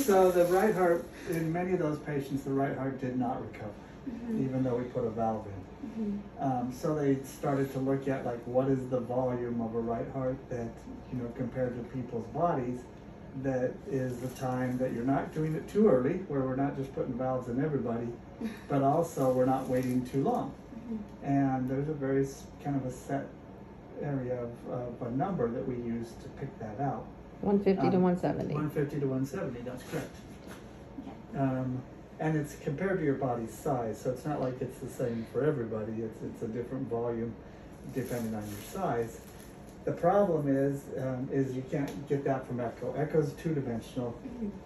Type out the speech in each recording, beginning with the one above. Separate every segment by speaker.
Speaker 1: So the right heart, in many of those patients, the right heart did not recover, even though we put a valve in. So they started to look at like what is the volume of a right heart that, you know, compared to people's bodies, that is the time that you're not doing it too early, where we're not just putting valves in everybody, but also we're not waiting too long. And there's a very kind of a set area of a number that we use to pick that out.
Speaker 2: 150 to 170.
Speaker 1: 150 to 170, that's correct. And it's compared to your body's size, so it's not like it's the same for everybody. It's a different volume depending on your size. The problem is you can't get that from echo. Echo's two-dimensional,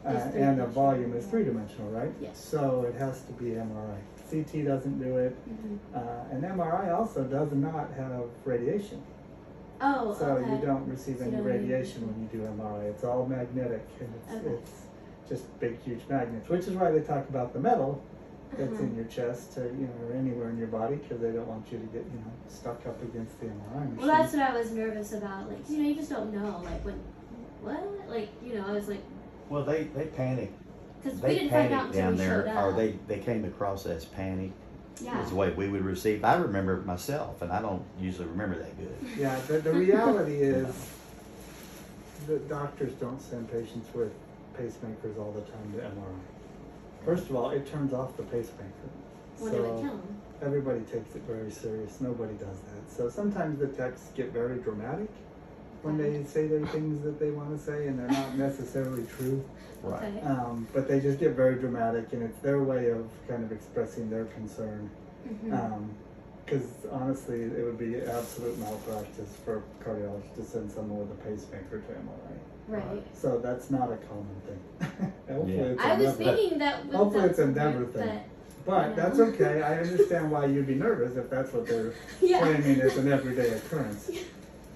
Speaker 1: and the volume is three-dimensional, right?
Speaker 3: Yes.
Speaker 1: So it has to be MRI. CT doesn't do it, and MRI also does not have radiation.
Speaker 3: Oh,
Speaker 1: So
Speaker 3: okay.
Speaker 1: you don't receive
Speaker 3: So
Speaker 1: any
Speaker 3: you don't
Speaker 1: radiation when you do MRI. It's all magnetic, and it's just big, huge magnets, which is why they talk about the metal that's in your chest, or anywhere in your body, because they don't want you to get stuck up against the MRI machine.
Speaker 3: Well, that's what I was nervous about. Like, you just don't know. Like, I was like.
Speaker 4: Well, they panicked.
Speaker 3: Because we didn't find out until
Speaker 4: down
Speaker 3: we
Speaker 4: there,
Speaker 3: showed up.
Speaker 4: or they came across as panic.
Speaker 3: Yeah.
Speaker 4: Is the way we would receive. I remember it myself, and I don't usually remember that good.
Speaker 1: Yeah, the reality is that doctors don't send patients with pacemakers all the time to MRI. First of all, it turns off the pacemaker.
Speaker 3: Well, they would kill them.
Speaker 1: Everybody takes it very serious. Nobody does that. So sometimes the texts get very dramatic when they say their things that they want to say, and they're not necessarily true.
Speaker 4: Right.
Speaker 3: Okay.
Speaker 1: But they just get very dramatic, and it's their way of kind of expressing their concern. Because honestly, it would be absolute malpractice for a cardiologist to send someone with a pacemaker to MRI.
Speaker 3: Right.
Speaker 1: So that's not a common thing. Hopefully it's
Speaker 3: I was
Speaker 1: never-
Speaker 3: thinking that.
Speaker 1: Hopefully it's a
Speaker 3: weird,
Speaker 1: never thing. But
Speaker 3: you
Speaker 1: that's
Speaker 3: know.
Speaker 1: okay. I understand why you'd be nervous if that's what they're
Speaker 3: Yeah.
Speaker 1: claiming is an everyday occurrence.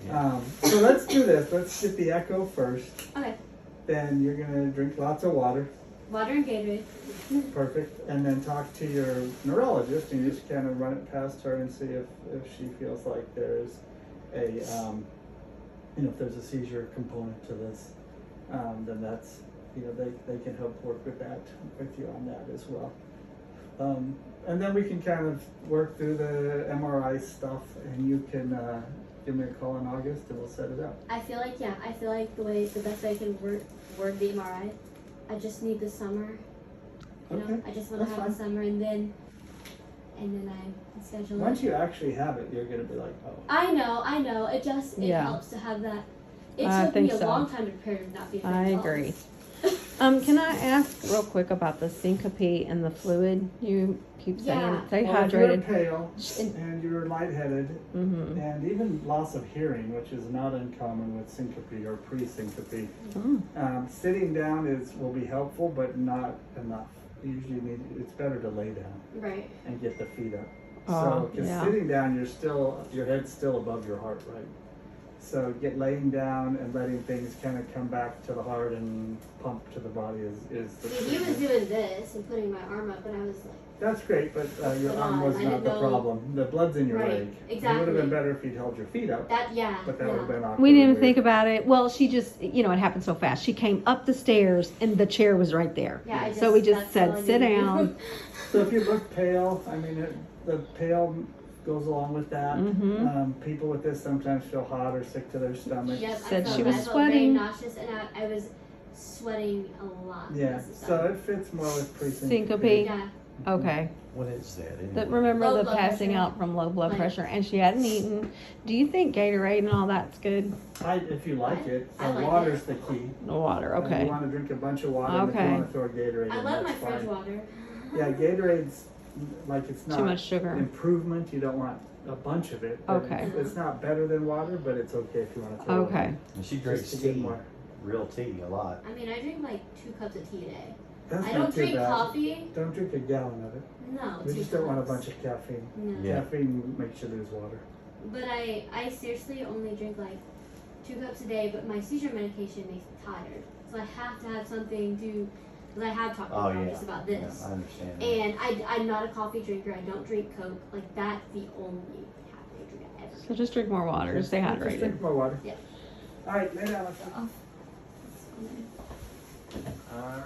Speaker 1: So let's do this. Let's get the echo first.
Speaker 3: Okay.
Speaker 1: Then you're going to drink lots of water.
Speaker 3: Water and Gatorade.
Speaker 1: Perfect. And then talk to your neurologist and just kind of run it past her and see if she feels like there's a, if there's a seizure component to this. Then that's, they can help work with you on that as well. And then we can kind of work through the MRI stuff, and you can give me a call in August and we'll set it up.
Speaker 3: I feel like the best way I can word the MRI, I just need the summer.
Speaker 1: Okay,
Speaker 3: I just want to
Speaker 1: that's
Speaker 3: have
Speaker 1: fine.
Speaker 3: the summer, and then I can schedule it.
Speaker 1: Once you actually have it, you're going to be like, oh.
Speaker 3: I know. It helps to have that. It
Speaker 2: I
Speaker 3: took me
Speaker 2: think
Speaker 3: a
Speaker 2: so.
Speaker 3: long time to prepare to not be afraid
Speaker 2: I
Speaker 3: of
Speaker 2: agree.
Speaker 3: dogs.
Speaker 2: Can I ask real quick about the syncope and the fluid? You keep saying
Speaker 3: Yeah.
Speaker 2: stay
Speaker 1: Well, if you're
Speaker 2: hydrated.
Speaker 1: pale and you're lightheaded, and even loss of hearing, which is not uncommon with syncope or pre-syncope, sitting down will be helpful, but not enough. Usually it's better to lay down
Speaker 3: Right.
Speaker 1: and get the feet up.
Speaker 2: Oh,
Speaker 1: Because
Speaker 2: yeah.
Speaker 1: sitting down, your head's still above your heart, right? So laying down and letting things kind of come back to the heart and pump to the body is the
Speaker 3: See, he was doing this and putting my arm up, and I was like,
Speaker 1: That's great, but your
Speaker 3: Come
Speaker 1: arm
Speaker 3: on,
Speaker 1: was
Speaker 3: I
Speaker 1: not
Speaker 3: didn't
Speaker 1: the
Speaker 3: know-
Speaker 1: problem. The blood's in your
Speaker 3: Right,
Speaker 1: leg. It would
Speaker 3: exactly.
Speaker 1: have been better if you'd held your feet up,
Speaker 3: that, yeah.
Speaker 1: but that would have been awkward.
Speaker 2: We didn't
Speaker 1: and
Speaker 2: think
Speaker 1: weird.
Speaker 2: about it. Well, she just, it happened so fast. She came up the stairs and the chair was right there.
Speaker 3: Yeah,
Speaker 2: So we
Speaker 3: that's
Speaker 2: just
Speaker 3: all I
Speaker 2: said, sit
Speaker 3: needed.
Speaker 2: down.
Speaker 1: So if you look pale, the pale goes along with that. People with this sometimes feel hot or sick to their stomach.
Speaker 3: Yep,
Speaker 2: Said she
Speaker 3: I
Speaker 2: was
Speaker 3: felt very
Speaker 2: sweating.
Speaker 3: nauseous, and I was sweating a lot.
Speaker 1: Yeah,
Speaker 3: most of the
Speaker 1: so
Speaker 3: time.
Speaker 1: it fits more with
Speaker 2: Syncope.
Speaker 3: Yeah.
Speaker 2: Okay.
Speaker 4: What is that? Anyway?
Speaker 2: Remember
Speaker 3: Low
Speaker 2: the
Speaker 3: blood
Speaker 2: passing
Speaker 3: pressure.
Speaker 2: out from low blood
Speaker 3: Like-
Speaker 2: pressure, and she hadn't eaten. Do you think Gatorade and all that's good?
Speaker 1: If you like it,
Speaker 3: I like
Speaker 1: water's
Speaker 3: it.
Speaker 1: the key.
Speaker 2: The water, okay.
Speaker 1: You want to drink a bunch of water, and if
Speaker 2: Okay.
Speaker 1: you want to throw a Gatorade
Speaker 3: I
Speaker 1: in,
Speaker 3: love my
Speaker 1: that's
Speaker 3: fridge
Speaker 1: fine.
Speaker 3: water.
Speaker 1: Yeah, Gatorade's it's not
Speaker 2: Too much sugar.
Speaker 1: improvement. You don't want a bunch of it. but
Speaker 2: Okay.
Speaker 1: It's not better than water, but it's okay if you want to throw it in.
Speaker 2: Okay.
Speaker 4: And she drinks
Speaker 1: Just to get
Speaker 4: tea,
Speaker 1: more.
Speaker 4: real tea, a lot.
Speaker 3: I mean, I drink like 2 cups of tea a day.
Speaker 1: That's
Speaker 3: I
Speaker 1: not
Speaker 3: don't
Speaker 1: too
Speaker 3: drink
Speaker 1: bad.
Speaker 3: coffee.
Speaker 1: Don't drink a gallon of it.
Speaker 3: No.
Speaker 1: We
Speaker 3: 2
Speaker 1: just don't want a
Speaker 3: cups.
Speaker 1: bunch of caffeine.
Speaker 3: No.
Speaker 4: Yeah.
Speaker 1: Caffeine makes you lose water.
Speaker 3: But I seriously only drink like 2 cups a day, but my seizure medication makes me tired. So I have to have something to, because I have talked to
Speaker 4: Oh,
Speaker 3: my
Speaker 4: yeah.
Speaker 3: just about this.
Speaker 4: Yeah, I understand. that.
Speaker 3: And I'm not a coffee drinker. I don't drink Coke. Like, that's the only caffeine drink I ever
Speaker 2: So just drink more water. Stay
Speaker 1: Just
Speaker 2: hydrated.
Speaker 1: drink more water.
Speaker 3: Yeah.
Speaker 1: All right, lay down.
Speaker 3: drink. Oh.
Speaker 1: Alright.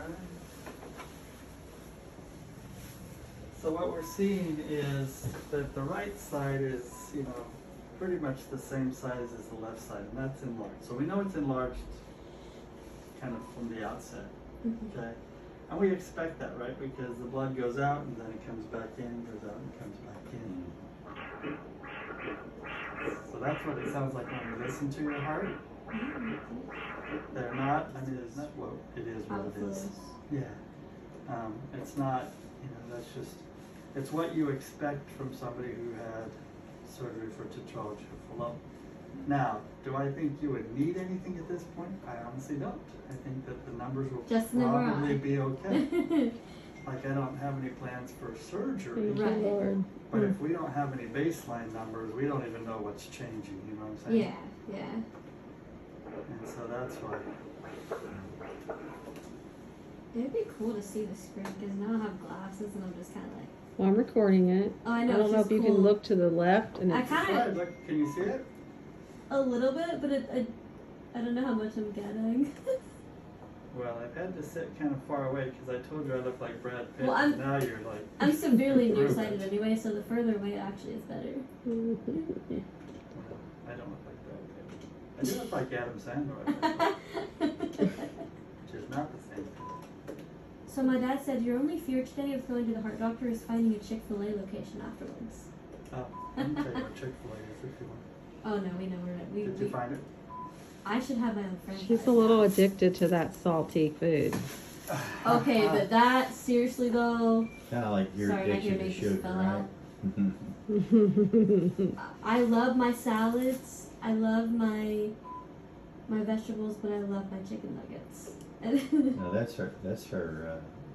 Speaker 1: So what we're seeing is that the right side is, pretty much the same size as the left side, and that's enlarged. So we know it's enlarged kind of from the outset, okay? And we expect that, right? Because the blood goes out and then it comes back in, goes out and comes back in. So that's what it sounds like when you listen to your heart. They're not, I mean, it's not what it is what it is. Yeah. It's not, that's just, it's what you expect from somebody who had surgery for tetralogy of Fallot. Now, do I think you would need anything at this point? I honestly don't. I think that the numbers will
Speaker 3: Just an
Speaker 1: probably
Speaker 3: MRI.
Speaker 1: be okay. Like, I don't have any plans for surgery.
Speaker 2: Thank you,
Speaker 3: Right.
Speaker 2: Lord.
Speaker 1: But if we don't have any baseline numbers, we don't even know what's changing, you know what I'm saying?
Speaker 3: Yeah, yeah.
Speaker 1: And so that's why.
Speaker 3: It'd be cool to see the screen because now I have glasses and I'm just kind of like,
Speaker 2: Well, I'm recording it.
Speaker 3: oh, I
Speaker 2: I
Speaker 3: know.
Speaker 2: don't know if you can look to the left and
Speaker 3: I
Speaker 2: it's,
Speaker 3: kind
Speaker 1: Right,
Speaker 3: of
Speaker 1: look, can you see it?
Speaker 3: a little bit, but I don't know how much I'm getting.
Speaker 1: Well, I've had to sit kind of far away because I told you I look like Brad Pitt.
Speaker 3: Well, I'm-
Speaker 1: now you're like.
Speaker 3: I'm severely
Speaker 1: Prove
Speaker 3: nearsighted
Speaker 1: it.
Speaker 3: anyway, so the further away actually is better.
Speaker 1: Well, I don't look like Brad Pitt. I do look like Adam Sandler, I think, which is not the same thing.
Speaker 3: So my dad said your only fear today of going to the heart doctor is finding a Chick-fil-A location afterwards.
Speaker 1: Oh, I can tell you what Chick-fil-A is if you want.
Speaker 3: Oh no, we know where it.
Speaker 1: Did you find it?
Speaker 3: I should have my own franchise.
Speaker 2: she's a little addicted to that salty food.
Speaker 3: Okay, but that seriously though,
Speaker 4: Kind of like your
Speaker 3: sorry, my
Speaker 4: addiction to
Speaker 3: earrings
Speaker 4: sugar,
Speaker 3: fell
Speaker 4: right?
Speaker 3: out. I love my salads. I love my vegetables, but I love my chicken nuggets.
Speaker 4: No, that's her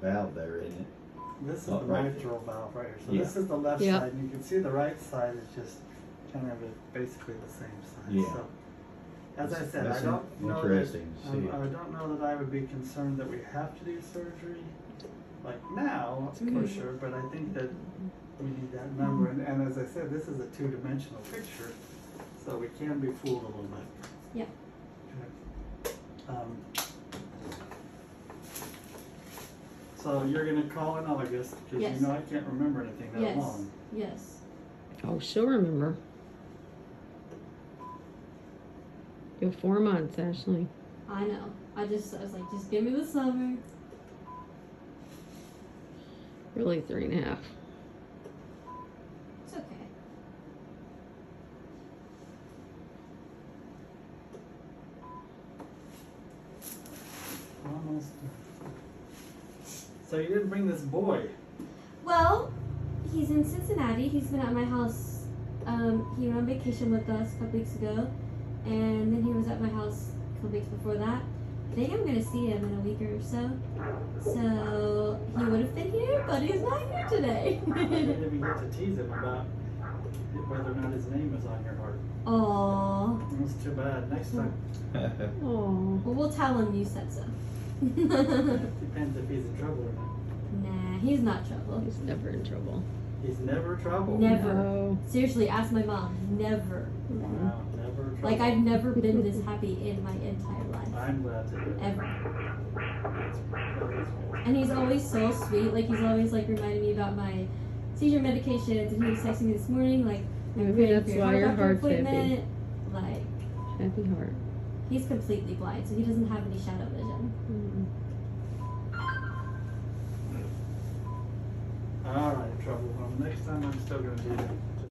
Speaker 4: valve there, isn't it?
Speaker 1: This is
Speaker 4: Oh,
Speaker 1: the
Speaker 4: right.
Speaker 1: mitral valve right here. So
Speaker 4: Yeah.
Speaker 1: this is the left
Speaker 2: Yeah.
Speaker 1: side, and you can see the right side is just kind of basically the same size.
Speaker 4: Yeah.
Speaker 1: So, as I said,
Speaker 4: That's
Speaker 1: I don't know
Speaker 4: interesting
Speaker 1: that,
Speaker 4: to see.
Speaker 1: I don't know that I would be concerned that we have to do surgery, like now, for
Speaker 3: Mhm.
Speaker 1: sure, but I think that we need that number. And as I said, this is a two-dimensional picture, so we can be fooled a little bit.
Speaker 3: Yeah.
Speaker 1: Okay. So you're gonna call in August, because
Speaker 3: Yes.
Speaker 1: you know I can't remember anything that
Speaker 3: Yes.
Speaker 1: long.
Speaker 3: Yes.
Speaker 2: Oh, she'll remember. You're 4 months, Ashley.
Speaker 3: I know. I was like, just give me the summer.
Speaker 2: Really 3.5.
Speaker 3: It's okay.
Speaker 1: Almost. So you didn't bring this boy.
Speaker 3: Well, he's in Cincinnati. He's been at my house. He went on vacation with us a couple weeks ago, and then he was at my house a couple weeks before that. I think I'm gonna see him in a week or so. So he would have been here, but he's not here today.
Speaker 1: I didn't even get to tease him about whether or not his name is on your heart.
Speaker 3: Aww.
Speaker 1: That's too bad. Next time.
Speaker 2: Oh.
Speaker 3: Well, we'll tell him you said so.
Speaker 1: Depends if he's in trouble or not.
Speaker 3: Nah, he's not trouble.
Speaker 2: He's never in trouble.
Speaker 1: He's never trouble.
Speaker 3: Never.
Speaker 2: No.
Speaker 3: Seriously, ask my mom. Never.
Speaker 1: Wow, never trouble.
Speaker 3: Like, I've never been this happy in my entire life.
Speaker 1: I'm glad to hear that.
Speaker 3: Ever.
Speaker 1: That's
Speaker 3: And he's always so sweet. Like, he's always, like, reminding me about my seizure medications. And he was texting me this morning, like, I'm
Speaker 2: Maybe
Speaker 3: praying
Speaker 2: that's
Speaker 3: for
Speaker 2: why
Speaker 3: your
Speaker 2: your
Speaker 3: doctor
Speaker 2: heart's happy.
Speaker 3: appointment. Like,
Speaker 2: Happy heart.
Speaker 3: he's completely blind, so he doesn't have any shadow vision.
Speaker 2: Mm.
Speaker 1: All right, trouble. Well, next time I'm still going to do that.